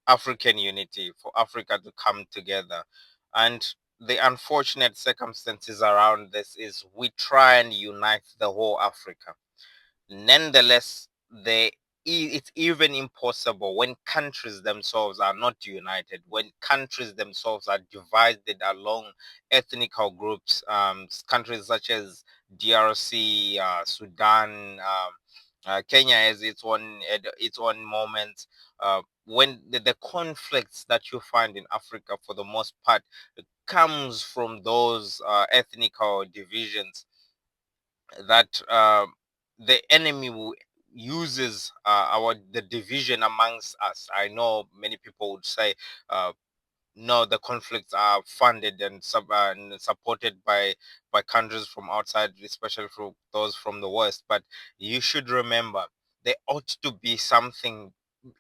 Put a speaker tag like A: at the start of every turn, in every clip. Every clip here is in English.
A: African unity, for Africa to come together. And the unfortunate circumstances around this is we try and unite the whole Africa. Nonetheless, it's even impossible when countries themselves are not united, when countries themselves are divided along ethnical groups, countries such as DRC, Sudan, Kenya has its own moments. When the conflicts that you find in Africa, for the most part, comes from those ethnical divisions that the enemy uses our the division amongst us. I know many people would say, uh, no, the conflicts are funded and supported by countries from outside, especially from those from the West. But you should remember, there ought to be something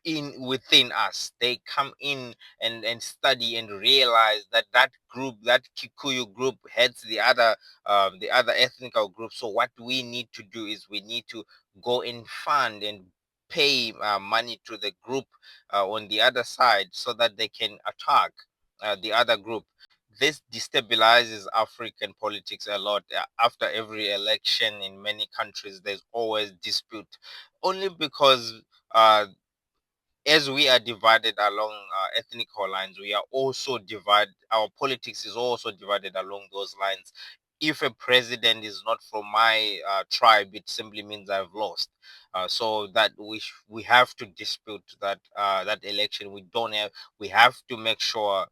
A: in within us. They come in and study and realize that that group, that Kikuyu group, heads the other ethnical group. So what we need to do is we need to go and fund and pay money to the group on the other side so that they can attack the other group. This destabilizes African politics a lot. After every election in many countries, there's always dispute, only because as we are divided along ethnical lines, we are also divided. Our politics is also divided along those lines. If a president is not from my tribe, it simply means I've lost. So that we have to dispute that election. We have to make sure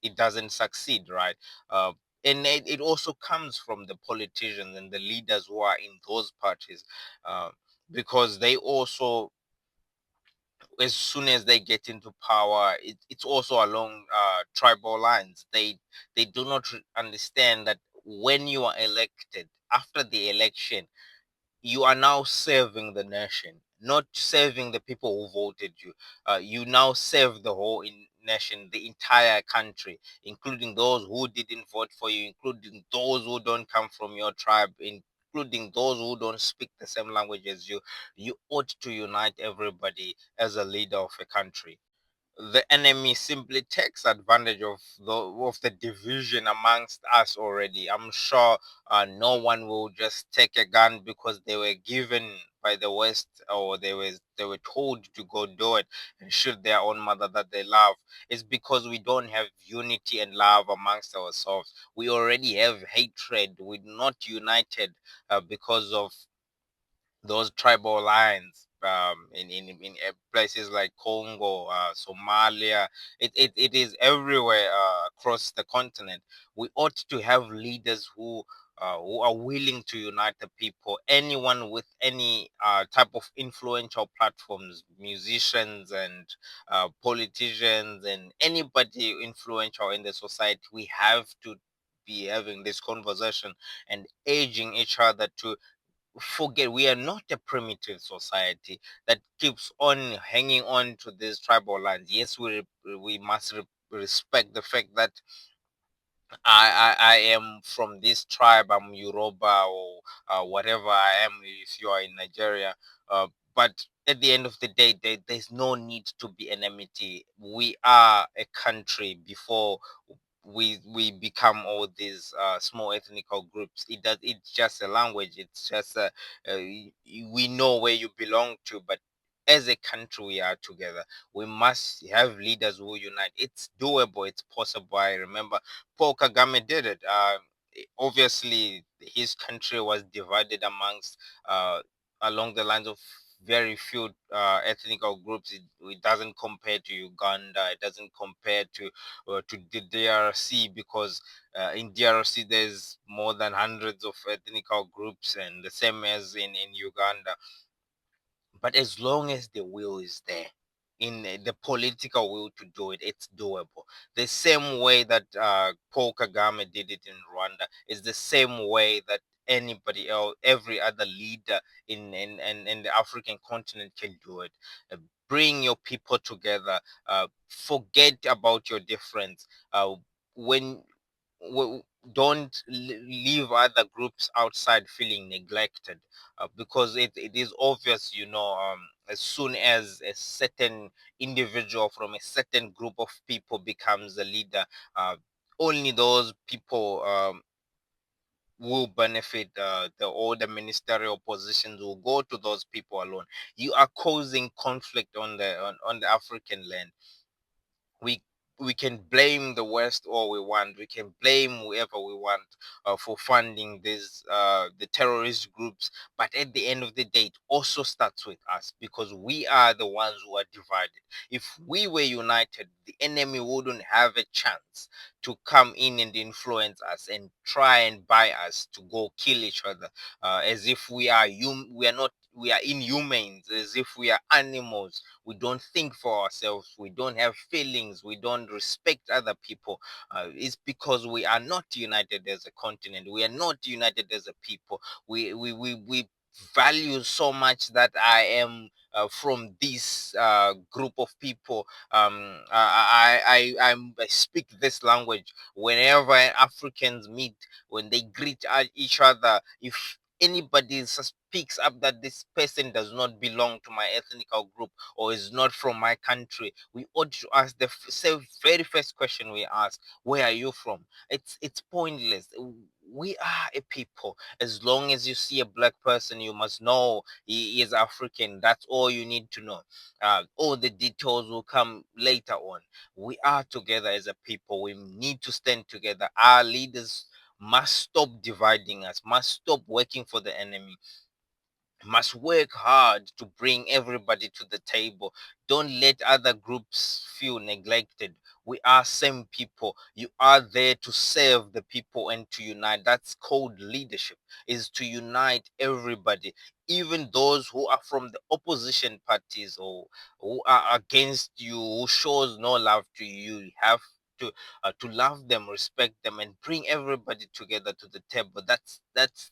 A: it doesn't succeed, right? Uh, and it also comes from the politicians and the leaders who are in those parties, uh, because they also, as soon as they get into power, it's also along tribal lines. They do not understand that when you are elected, after the election, you are now serving the nation, not serving the people who voted you. You now serve the whole nation, the entire country, including those who didn't vote for you, including those who don't come from your tribe, including those who don't speak the same language as you. You ought to unite everybody as a leader of a country. The enemy simply takes advantage of the division amongst us already. I'm sure no one will just take a gun because they were given by the West, or they were told to go do it and shoot their own mother that they love. It's because we don't have unity and love amongst ourselves. We already have hatred. We're not united because of those tribal lines, in places like Congo, Somalia. It is everywhere across the continent. We ought to have leaders who are willing to unite the people. Anyone with any type of influential platforms, musicians and politicians and anybody influential in the society, we have to be having this conversation and urging each other to forget we are not a primitive society that keeps on hanging on to these tribal lines. Yes, we must respect the fact that I am from this tribe. I'm Yoruba or whatever I am. If you are in Nigeria, but at the end of the day, there's no need to be enmity. We are a country before we become all these small ethnical groups. It's just a language. It's just we know where you belong to, but as a country we are together. We must have leaders who unite. It's doable, it's possible. I remember Paul Kagame did it. Obviously his country was divided amongst uh, along the lines of very few ethnical groups. It doesn't compare to Uganda, it doesn't compare to the DRC, because in DRC there's more than hundreds of ethnical groups, and the same as in Uganda. But as long as the will is there, in the political will to do it, it's doable. The same way that Paul Kagame did it in Rwanda is the same way that anybody else, every other leader in the African continent can do it. Bring your people together. Forget about your difference. When w- don't leave other groups outside feeling neglected, because it is obvious, as soon as a certain individual from a certain group of people becomes a leader, only those people will benefit. All the ministerial positions will go to those people alone. You are causing conflict on the African land. We we can blame the West all we want. We can blame whoever we want for funding the terrorist groups. But at the end of the day, it also starts with us, because we are the ones who are divided. If we were united, the enemy wouldn't have a chance to come in and influence us and try and buy us to go kill each other, as if we are not, we are inhumane, as if we are animals. We don't think for ourselves. We don't have feelings. We don't respect other people. It's because we are not united as a continent. We are not united as a people. We value so much that I am from this group of people. I speak this language. Whenever Africans meet, when they greet each other, if anybody speaks up that this person does not belong to my ethnical group or is not from my country, we ought to ask the very first question we ask: where are you from? It's pointless. We are a people. As long as you see a black person, you must know he is African. That's all you need to know. All the details will come later on. We are together as a people. We need to stand together. Our leaders must stop dividing us, must stop working for the enemy, must work hard to bring everybody to the table. Don't let other groups feel neglected. We are same people. You are there to serve the people and to unite. That's called leadership, is to unite everybody, even those who are from the opposition parties or who are against you, who shows no love to you. You have to love them, respect them, and bring everybody together to the table. That's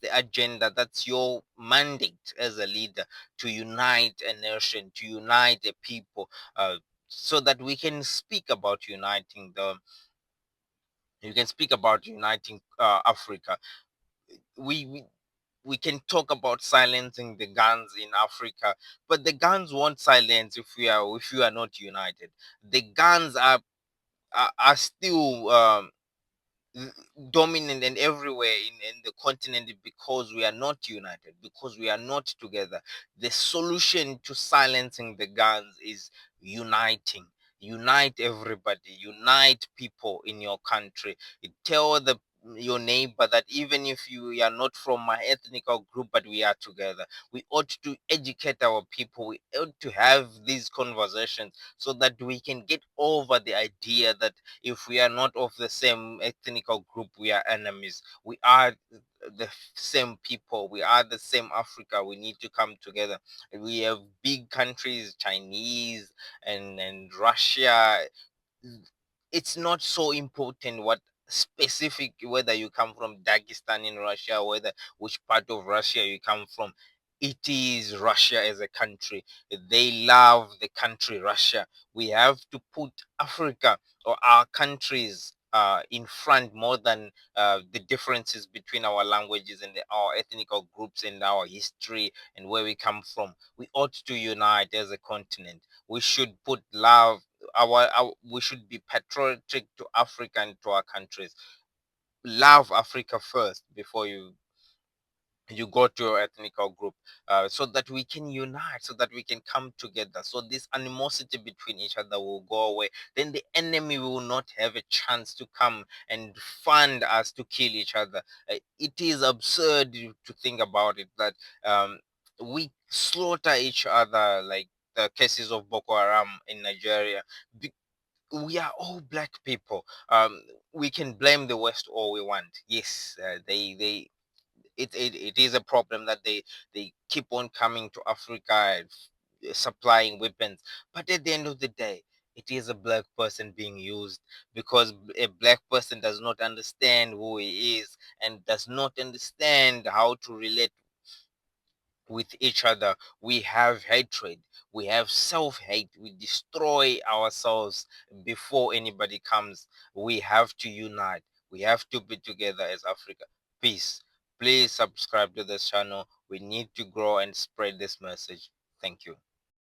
A: the agenda. That's your mandate as a leader, to unite a nation, to unite a people, so that we can speak about uniting the. You can speak about uniting Africa. We we can talk about silencing the guns in Africa, but the guns won't silence if you are not united. The guns are still dominant and everywhere in the continent, because we are not united, because we are not together. The solution to silencing the guns is uniting. Unite everybody, unite people in your country. Tell your neighbor that even if you are not from my ethnical group, but we are together. We ought to educate our people. We ought to have these conversations so that we can get over the idea that if we are not of the same ethnical group, we are enemies. We are the same people. We are the same Africa. We need to come together. We have big countries, Chinese and Russia. It's not so important what specific, whether you come from Dagestan in Russia, whether which part of Russia you come from. It is Russia as a country. They love the country Russia. We have to put Africa or our countries in front more than the differences between our languages and our ethnical groups and our history and where we come from. We ought to unite as a continent. We should put love, we should be patriotic to Africa and to our countries. Love Africa first before you go to your ethnical group, so that we can unite, so that we can come together, so this animosity between each other will go away. Then the enemy will not have a chance to come and fund us to kill each other. It is absurd to think about it, that we slaughter each other, like the cases of Boko Haram in Nigeria. We are all black people. We can blame the West all we want. Yes, they it is a problem that they keep on coming to Africa and supplying weapons. But at the end of the day, it is a black person being used, because a black person does not understand who he is and does not understand how to relate with each other. We have hatred, we have self-hate, we destroy ourselves before anybody comes. We have to unite, we have to be together as Africa. Peace. Please subscribe to this channel. We need to grow and spread this message. Thank you.